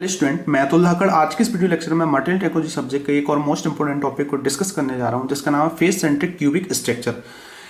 Student मैं अतुल धाकड़ आज के इस वीडियो लेक्चर में मटेरियल टेक्नोलॉजी सब्जेक्ट के एक और मोस्ट इंपोर्टेंट टॉपिक को डिस्कस करने जा रहा हूं जिसका नाम है फेस सेंट्रिक क्यूबिक स्ट्रक्चर।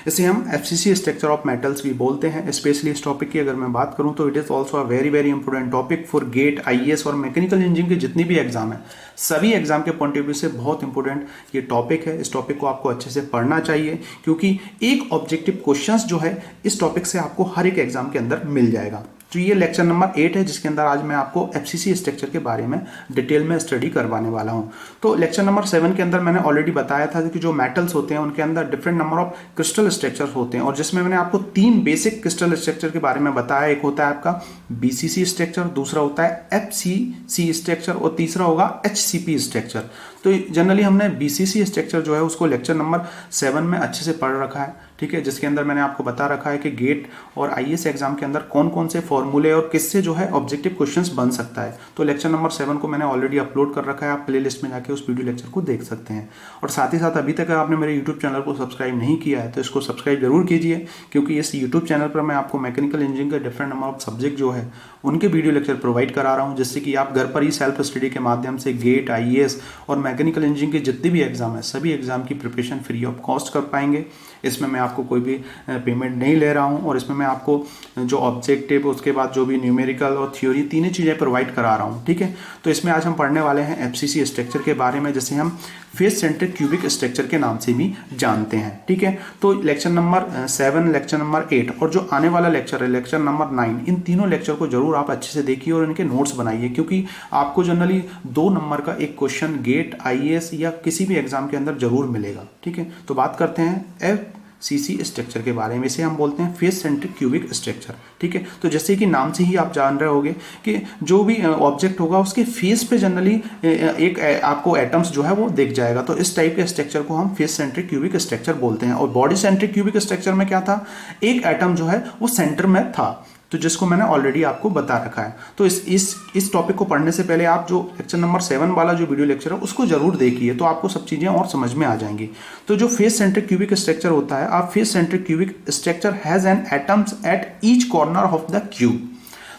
इसे हम एफसीसी स्ट्रक्चर ऑफ मेटल्स भी बोलते हैं। स्पेशली इस टॉपिक की अगर मैं बात करूं तो it is also a very very important topic for GATE, IAS और मैकेनिकल इंजीनियरिंग के जितनी भी एग्जाम है, सभी एग्जाम के पॉइंट ऑफ व्यू से बहुत इंपॉर्टेंट ये टॉपिक है। इस टॉपिक को आपको अच्छे से पढ़ना चाहिए क्योंकि एक ऑब्जेक्टिव क्वेश्चंस जो है इस टॉपिक से आपको हर एक एग्जाम के अंदर मिल जाएगा। तो ये लेक्चर नंबर 8 है जिसके अंदर आज मैं आपको एफसीसी स्ट्रक्चर के बारे में डिटेल में स्टडी करवाने वाला हूं। तो लेक्चर नंबर 7 के अंदर मैंने ऑलरेडी बताया था कि जो मेटल्स होते हैं उनके अंदर different number of crystal structures होते हैं और जिसमें मैंने आपको 3 बेसिक क्रिस्टल स्ट्रक्चर के बारे में बताया। एक होता है आपका बीसीसी स्ट्रक्चर, दूसरा होता है एफसीसी स्ट्रक्चर और तीसरा होगा एचसीपी स्ट्रक्चर। तो जनरली हमने बीसीसी स्ट्रक्चर जो है उसको लेक्चर नंबर 7 में अच्छे से पढ़ रखा है, ठीक है, जिसके अंदर मैंने आपको बता रखा है कि गेट और आईएएस एग्जाम के अंदर कौन कौन से फॉर्मूले और किससे जो है ऑब्जेक्टिव क्वेश्चंस बन सकता है। तो लेक्चर नंबर 7 को मैंने ऑलरेडी अपलोड कर रखा है, आप प्लेलिस्ट में जाके उस वीडियो लेक्चर को देख सकते हैं। और साथ ही साथ अभी तक आपने मेरे यूट्यूब चैनल को सब्सक्राइब नहीं किया है तो इसको सब्सक्राइब जरूर कीजिए क्योंकि इस यूट्यूब चैनल पर मैं आपको मैकेनिकल इंजीनियरिंग के डिफरेंट नंबर ऑफ सब्जेक्ट जो है उनके वीडियो लेक्चर प्रोवाइड करा रहा हूँ, जिससे कि आप घर पर ही सेल्फ स्टडी के माध्यम से गेट, आईएएस और मैकेनिकल इंजीनियरिंग के जितने भी एग्जाम है सभी एग्जाम की प्रिपरेशन फ्री ऑफ कॉस्ट कर पाएंगे। इसमें मैं आपको कोई भी पेमेंट नहीं ले रहा हूं और इसमें मैं आपको जो ऑब्जेक्टिव उसके बाद जो भी न्यूमेरिकल और थ्योरी तीनों चीज़ें प्रोवाइड करा रहा हूं, ठीक है। तो इसमें आज हम पढ़ने वाले हैं एफसीसी स्ट्रक्चर के बारे में, जिसे हम फेस सेंट्रिक क्यूबिक स्ट्रक्चर के नाम से भी जानते हैं, ठीक है। तो लेक्चर नंबर 7, लेक्चर नंबर 8 और जो आने वाला लेक्चर है लेक्चर नंबर 9, इन तीनों लेक्चर को जरूर आप अच्छे से देखिए और इनके नोट्स बनाइए क्योंकि आपको जनरली 2 नंबर का एक क्वेश्चन गेट, आईएएस या किसी भी एग्जाम के अंदर जरूर मिलेगा, ठीक है। तो बात करते हैं एफसीसी स्ट्रक्चर के बारे में। इसे हम बोलते हैं फेस सेंट्रिक क्यूबिक स्ट्रक्चर, ठीक है। तो जैसे कि नाम से ही आप जान रहे होंगे कि जो भी ऑब्जेक्ट होगा उसके फेस पे जनरली एक आपको एटम्स जो है वो दिख जाएगा। तो इस टाइप के स्ट्रक्चर को हम फेस सेंट्रिक क्यूबिक स्ट्रक्चर बोलते हैं। और बॉडी सेंट्रिक क्यूबिक स्ट्रक्चर में क्या था, एक एटम जो है वो सेंटर में था, तो जिसको मैंने ऑलरेडी आपको बता रखा है। तो इस टॉपिक को पढ़ने से पहले आप जो लेक्चर नंबर 7 वाला जो वीडियो लेक्चर है उसको जरूर देखिए, तो आपको सब चीजें और समझ में आ जाएंगी। तो जो फेस सेंट्रिक क्यूबिक स्ट्रक्चर होता है, आप face centric cubic structure has an atoms at each corner of the cube.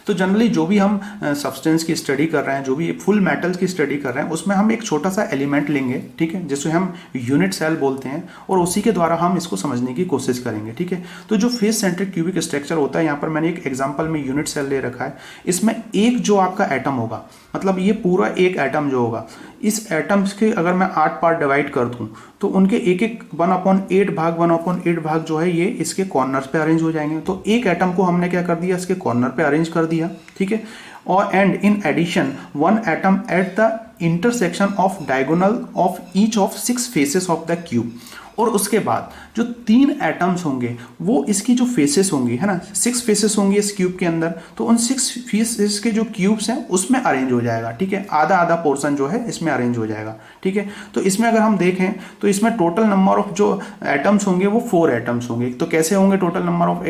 तो जनरली जो भी हम सब्सटेंस की स्टडी कर रहे हैं, जो भी फुल मेटल्स की स्टडी कर रहे हैं, उसमें हम एक छोटा सा एलिमेंट लेंगे, ठीक है, जिसे हम यूनिट सेल बोलते हैं और उसी के द्वारा हम इसको समझने की कोशिश करेंगे, ठीक है। तो जो फेस सेंट्रिक क्यूबिक स्ट्रक्चर होता है, यहाँ पर मैंने एक एग्जांपल में यूनिट सेल ले रखा है। इसमें एक जो आपका एटम होगा, मतलब ये पूरा एक एटम जो होगा, इस एटम्स के अगर मैं 8 पार्ट डिवाइड कर दूं तो उनके एक एक 1/8 भाग 1/8 भाग जो है ये इसके कॉर्नर्स पे अरेंज हो जाएंगे। तो एक एटम को हमने क्या कर दिया, इसके कॉर्नर पे अरेंज कर दिया, ठीक है। और and in addition 1 atom at the intersection of diagonal of each of 6 faces of the cube. और उसके बाद जो 3 एटम्स होंगे वो इसकी जो फेसेस होंगी, है ना, 6 फेसेस होंगी इस क्यूब के अंदर, तो उन 6 फेसेस के जो क्यूब्स हैं उसमें अरेंज हो जाएगा, ठीक है। आधा आधा पोर्शन जो है इसमें अरेंज हो जाएगा, ठीक है। तो इसमें अगर हम देखें तो इसमें टोटल नंबर ऑफ जो एटम्स होंगे वो 4 एटम्स होंगे। तो कैसे होंगे टोटल नंबर ऑफ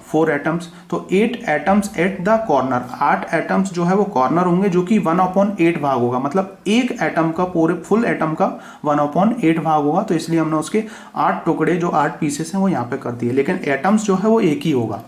4 एटम्स, तो 8 atoms at the corner, 8 atoms जो है वो कॉर्नर होंगे जो कि 1/8 भाग होगा, मतलब एक एटम का, पूरे फुल एटम का 1/8 भाग होगा। तो इसलिए हमने उसके 8 टुकड़े, जो 8 पीसेस हैं वो यहाँ पे कर दिए, लेकिन एटम्स जो है वो एक ही होगा।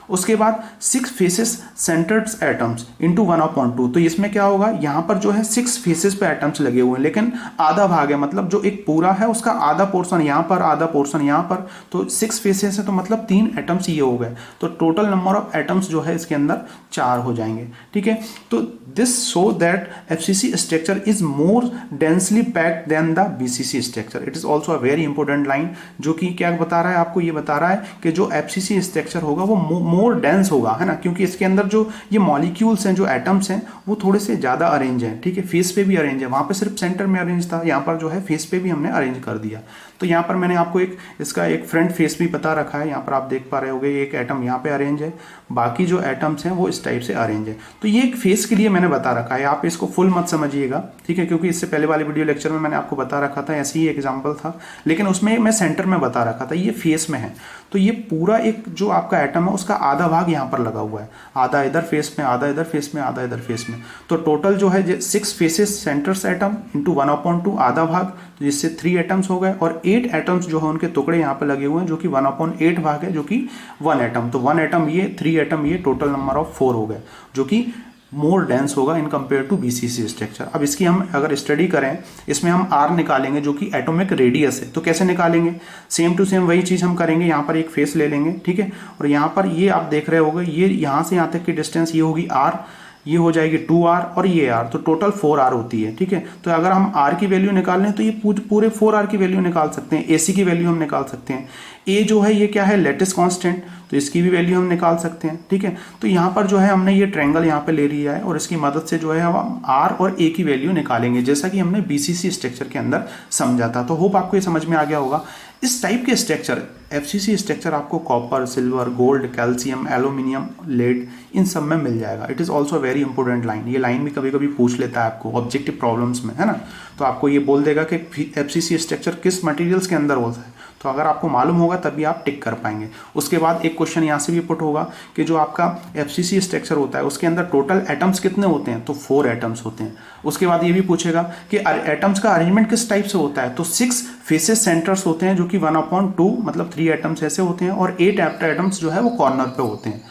उसके बाद 6 फेसेस सेंटर्ड एटम्स इंटू 1/2। तो इसमें क्या होगा, यहाँ पर जो है 6 फेसेस पे एटम्स लगे हुए हैं लेकिन आधा भाग है, मतलब जो एक पूरा है उसका आधा पोर्शन यहाँ पर, आधा पोर्शन यहाँ पर। तो 6 फेसेस है तो मतलब 3 एटम्स ये हो गए। तो टोटल नंबर ऑफ एटम्स जो है इसके अंदर 4 हो जाएंगे, ठीक है। तो this show that FCC structure is more densely packed than the BCC structure. It is also a very important line, जो कि क्या बता रहा है आपको, ये बता रहा है कि जो एफसीसी स्ट्रक्चर होगा वो मोर डेंस होगा, है ना, क्योंकि इसके अंदर जो ये मॉलिक्यूल्स हैं, जो एटम्स हैं, वो थोड़े से ज्यादा अरेंज हैं, ठीक है। फेस पे भी अरेंज है, वहां पे सिर्फ सेंटर में अरेंज था, यहाँ पर जो है फेस पे भी हमने अरेंज कर दिया। तो यहाँ पर मैंने आपको इसका एक फ्रंट फेस भी बता रखा है, यहाँ पर आप देख पा रहे होंगे एक एटम यहाँ पे अरेंज है, बाकी जो एटम्स हैं वो इस टाइप से अरेंज है। तो ये एक फेस के लिए मैंने बता रखा है, आप इसको फुल मत समझिएगा, ठीक है, क्योंकि इससे पहले वाले वीडियो लेक्चर में मैंने आपको बता रखा था, ऐसे ही एग्जाम्पल था, लेकिन उसमें मैं सेंटर में बता रखा था, ये फेस में है। तो ये पूरा एक जो आपका एटम है उसका आधा भाग यहाँ पर लगा हुआ है, आधा इधर फेस में, आधा इधर फेस में, आधा इधर फेस में। तो टोटल जो है 6 फेसेस सेंटर्स एटम इंटू 1/2 आधा भाग, तो जिससे 3 एटम्स हो गए। और 8 एटम्स जो है उनके टुकड़े यहाँ पर लगे हुए हैं जो कि 1/8 भाग है, जो कि 1 एटम। तो 1 एटम ये, 3 एटम ये, टोटल नंबर ऑफ 4 हो गए, जो कि मोर डेंस होगा in compare to BCC structure. अब इसकी हम अगर स्टडी करें, इसमें हम आर निकालेंगे जो कि एटॉमिक रेडियस है। तो कैसे निकालेंगे, सेम टू सेम वही चीज़ हम करेंगे। यहाँ पर एक फेस ले लेंगे, ठीक है, और यहाँ पर ये आप देख रहे होगे, ये यहाँ से यहाँ तक की डिस्टेंस ये होगी आर, ये हो जाएगी 2r और ये r, तो टोटल 4r होती है, ठीक है। तो अगर हम r की वैल्यू निकाल लें तो ये पूरे 4r की वैल्यू निकाल सकते हैं। ac की वैल्यू हम निकाल सकते हैं। a जो है ये क्या है, लेटिस कांस्टेंट, तो इसकी भी वैल्यू हम निकाल सकते हैं, ठीक है। तो यहाँ पर जो है हमने ये ट्रायंगल यहाँ पे ले लिया है और इसकी मदद से जो है हम r और a की वैल्यू निकालेंगे, जैसा कि हमने बीसीसी स्ट्रक्चर के अंदर समझा था। तो होप आपको ये समझ में आ गया होगा। इस टाइप के स्ट्रक्चर एफसीसी स्ट्रक्चर आपको copper, silver, gold, calcium, aluminium, lead, इन सब में मिल जाएगा। It is also very important line. ये लाइन भी कभी कभी पूछ लेता है आपको ऑब्जेक्टिव प्रॉब्लम्स में, है ना। तो आपको ये बोल देगा कि एफसीसी स्ट्रक्चर किस मटेरियल्स के अंदर होता है। तो अगर आपको मालूम होगा तभी आप टिक कर पाएंगे। उसके बाद एक क्वेश्चन यहाँ से भी पुट होगा कि जो आपका एफसीसी स्ट्रक्चर होता है उसके अंदर टोटल एटम्स कितने होते हैं, तो 4 एटम्स होते हैं। उसके बाद ये भी पूछेगा कि एटम्स का अरेंजमेंट किस टाइप से होता है, तो 6 फेसेस सेंटर्स होते हैं जो कि 1/2 मतलब 3 एटम्स ऐसे होते हैं और 8 एटम्स जो है वो कॉर्नर पे होते हैं।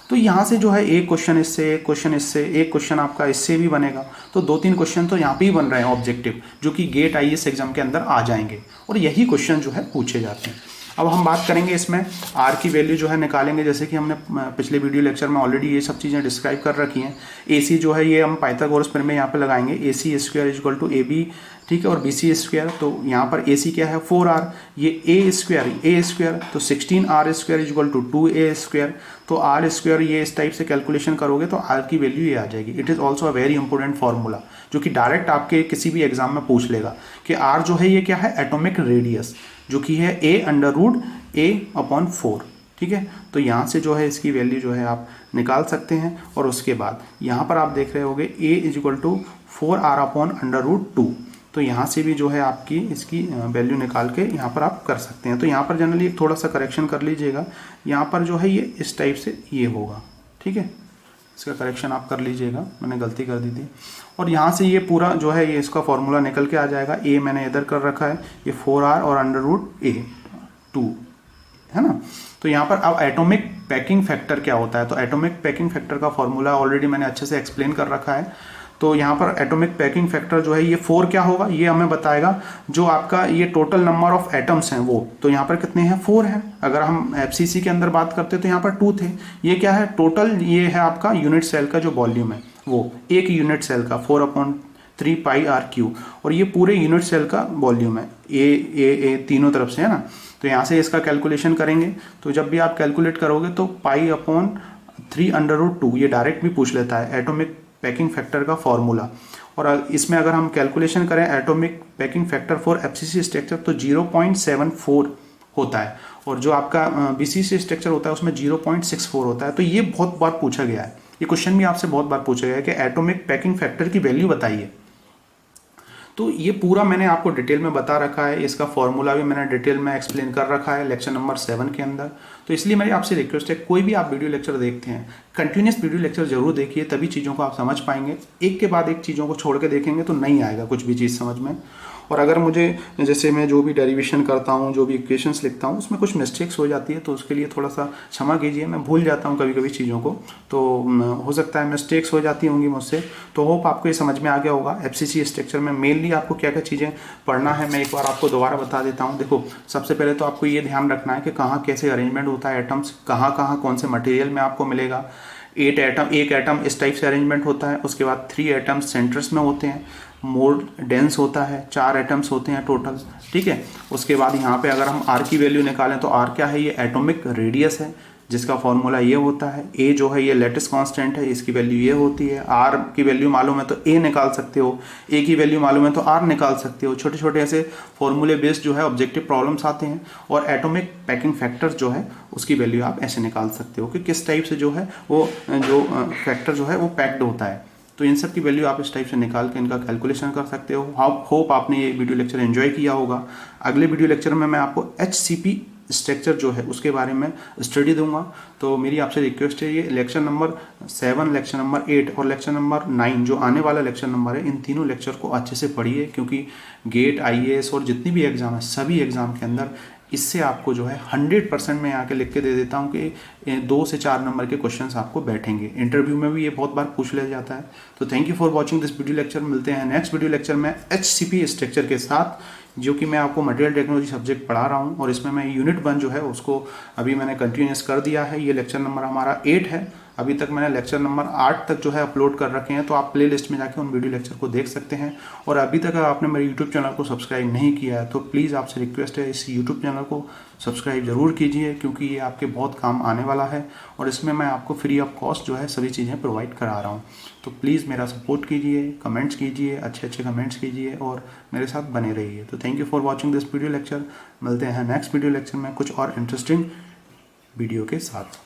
तो यहाँ से जो है एक क्वेश्चन इससे, एक क्वेश्चन इससे, एक क्वेश्चन आपका इससे भी बनेगा। तो 2-3 क्वेश्चन तो यहाँ पे ही बन रहे हैं ऑब्जेक्टिव, जो कि गेट आईएएस एग्जाम के अंदर आ जाएंगे और यही क्वेश्चन जो है पूछे जाते हैं। अब हम बात करेंगे इसमें आर की वैल्यू जो है निकालेंगे, जैसे कि हमने पिछले वीडियो लेक्चर में ऑलरेडी ये सब चीज़ें डिस्क्राइब कर रखी हैं। ए सी जो है ये हम पाइथागोरस प्रमेय यहाँ पे लगाएंगे, A C square equal to A B, ठीक है, और बी सी स्क्वायर। तो यहाँ पर ए सी क्या है 4r, ये ए स्क्वायर तो 16r square equal to 2a square. तो आर स्क्वायर ये इस टाइप से कैलकुलेशन करोगे तो आर की वैल्यू ये आ जाएगी। It is also a very important formula जो कि डायरेक्ट आपके किसी भी एग्जाम में पूछ लेगा कि आर जो है ये क्या है, एटॉमिक रेडियस, जो कि है a/a/4, ठीक है। तो यहाँ से जो है इसकी वैल्यू जो है आप निकाल सकते हैं। और उसके बाद यहाँ पर आप देख रहे होगे a = 4r/√2। तो यहाँ से भी जो है आपकी इसकी वैल्यू निकाल के यहाँ पर आप कर सकते हैं। तो यहाँ पर जनरली थोड़ा सा करेक्शन कर लीजिएगा, यहाँ पर जो है ये इस टाइप से ये होगा, ठीक है, इसका करेक्शन आप कर लीजिएगा, मैंने गलती कर दी थी। और यहाँ से ये पूरा जो है ये इसका फॉर्मूला निकल के आ जाएगा। ए मैंने इधर कर रखा है, ये 4r और √a/2 है ना। तो यहाँ पर अब एटॉमिक पैकिंग फैक्टर क्या होता है, तो एटॉमिक पैकिंग फैक्टर का फॉर्मूला ऑलरेडी मैंने अच्छे से एक्सप्लेन कर रखा है। तो यहाँ पर एटॉमिक पैकिंग फैक्टर जो है ये 4 क्या होगा, ये हमें बताएगा जो आपका ये टोटल नंबर ऑफ एटम्स हैं वो। तो यहाँ पर कितने हैं, 4 हैं। अगर हम एफसीसी के अंदर बात करते तो यहाँ पर 2 थे। ये क्या है, टोटल ये है आपका यूनिट सेल का जो वॉल्यूम है वो, एक यूनिट सेल का 4/3 πr3, और ये पूरे यूनिट सेल का वॉल्यूम है ए तीनों तरफ से, है ना। तो यहाँ से इसका कैलकुलेशन करेंगे। तो जब भी आप कैलकुलेट करोगे तो π/3√2 ये डायरेक्ट भी पूछ लेता है एटॉमिक पैकिंग फैक्टर का फॉर्मूला। और इसमें अगर हम कैलकुलेशन करें atomic packing factor for FCC structure तो 0.74 होता है, और जो आपका बीसीसी स्ट्रक्चर होता है उसमें 0.64 होता है। तो ये बहुत बार पूछा गया है, ये क्वेश्चन भी आपसे बहुत बार पूछा गया है कि एटॉमिक पैकिंग फैक्टर की वैल्यू बताइए। तो ये पूरा मैंने आपको डिटेल में बता रखा है, इसका फॉर्मूला भी मैंने डिटेल में एक्सप्लेन कर रखा है लेक्चर नंबर 7 के अंदर। तो इसलिए मेरी आपसे रिक्वेस्ट है, कोई भी आप वीडियो लेक्चर देखते हैं कंटिन्यूस वीडियो लेक्चर जरूर देखिए, तभी चीज़ों को आप समझ पाएंगे। एक के बाद एक चीज़ों को छोड़ के देखेंगे तो नहीं आएगा कुछ भी चीज़ समझ में। और अगर मुझे जैसे मैं जो भी डेरिवेशन करता हूँ, जो भी इक्वेशंस लिखता हूँ, उसमें कुछ मिस्टेक्स हो जाती है तो उसके लिए थोड़ा सा क्षमा कीजिए। मैं भूल जाता हूँ कभी कभी चीज़ों को, तो हो सकता है मिस्टेक्स हो जाती होंगी मुझसे। तो होप आपको ये समझ में आ गया होगा एफसीसी स्ट्रक्चर में मेनली आपको क्या क्या चीज़ें पढ़ना है। मैं एक बार आपको दोबारा बता देता हूँ। देखो, सबसे पहले तो आपको ये ध्यान रखना है कि कहाँ कैसे अरेंजमेंट होता है एटम्स, कहाँ कहाँ कौन से मटेरियल में आपको मिलेगा। एक एटम इस टाइप से अरेंजमेंट होता है। उसके बाद 3 एटम्स सेंटर्स में होते हैं, मोर डेंस होता है, 4 एटम्स होते हैं टोटल, ठीक है। उसके बाद यहाँ पे अगर हम आर की वैल्यू निकालें तो आर क्या है, ये एटॉमिक रेडियस है जिसका फॉर्मूला ये होता है। ए जो है ये लेटिस कांस्टेंट है, इसकी वैल्यू ये होती है। आर की वैल्यू मालूम है तो ए निकाल सकते हो, ए की वैल्यू मालूम है तो आर निकाल सकते हो। छोटे छोटे ऐसे फॉर्मूले बेस्ड जो है ऑब्जेक्टिव प्रॉब्लम्स आते हैं। और एटॉमिक पैकिंग फैक्टर्स जो है उसकी वैल्यू आप ऐसे निकाल सकते हो कि किस टाइप से जो है वो जो फैक्टर जो है वो पैक्ड होता है। तो इन सब की वैल्यू आप इस टाइप से निकाल के इनका कैलकुलेशन कर सकते हो। होप आपने ये वीडियो लेक्चर एंजॉय किया होगा। अगले वीडियो लेक्चर में मैं आपको HCP स्ट्रक्चर जो है उसके बारे में स्टडी दूंगा। तो मेरी आपसे रिक्वेस्ट है, ये लेक्चर नंबर 7, लेक्चर नंबर 8 और लेक्चर नंबर 9 जो आने वाला लेक्चर नंबर है, इन तीनों लेक्चर को अच्छे से पढ़िए, क्योंकि गेट, IAS और जितनी भी एग्जाम है सभी एग्जाम के अंदर इससे आपको जो है 100% मैं यहाँ के लिख के दे देता हूँ कि 2 से 4 नंबर के क्वेश्चंस आपको बैठेंगे। इंटरव्यू में भी ये बहुत बार पूछ लिया जाता है। तो thank you for watching this video lecture. मिलते हैं नेक्स्ट वीडियो लेक्चर में HCP स्ट्रक्चर के साथ, जो कि मैं आपको मटेरियल टेक्नोलॉजी सब्जेक्ट पढ़ा रहा हूँ, और इसमें मैं यूनिट 1 जो है उसको अभी मैंने कंटिन्यूस कर दिया है। ये लेक्चर नंबर हमारा 8 है। अभी तक मैंने लेक्चर नंबर 8 तक जो है अपलोड कर रखे हैं, तो आप प्लेलिस्ट में जाके उन वीडियो लेक्चर को देख सकते हैं। और अभी तक अगर आपने मेरे यूट्यूब चैनल को सब्सक्राइब नहीं किया है तो प्लीज़ आपसे रिक्वेस्ट है, इस यूट्यूब चैनल को सब्सक्राइब जरूर कीजिए, क्योंकि ये आपके बहुत काम आने वाला है और इसमें मैं आपको फ्री ऑफ कॉस्ट जो है सभी चीज़ें प्रोवाइड करा रहा हूँ। तो प्लीज़ मेरा सपोर्ट कीजिए, कमेंट्स कीजिए, अच्छे अच्छे कमेंट्स कीजिए और मेरे साथ बने रहिए। तो thank you for watching this video lecture. मिलते हैं नेक्स्ट वीडियो लेक्चर में कुछ और इंटरेस्टिंग वीडियो के साथ।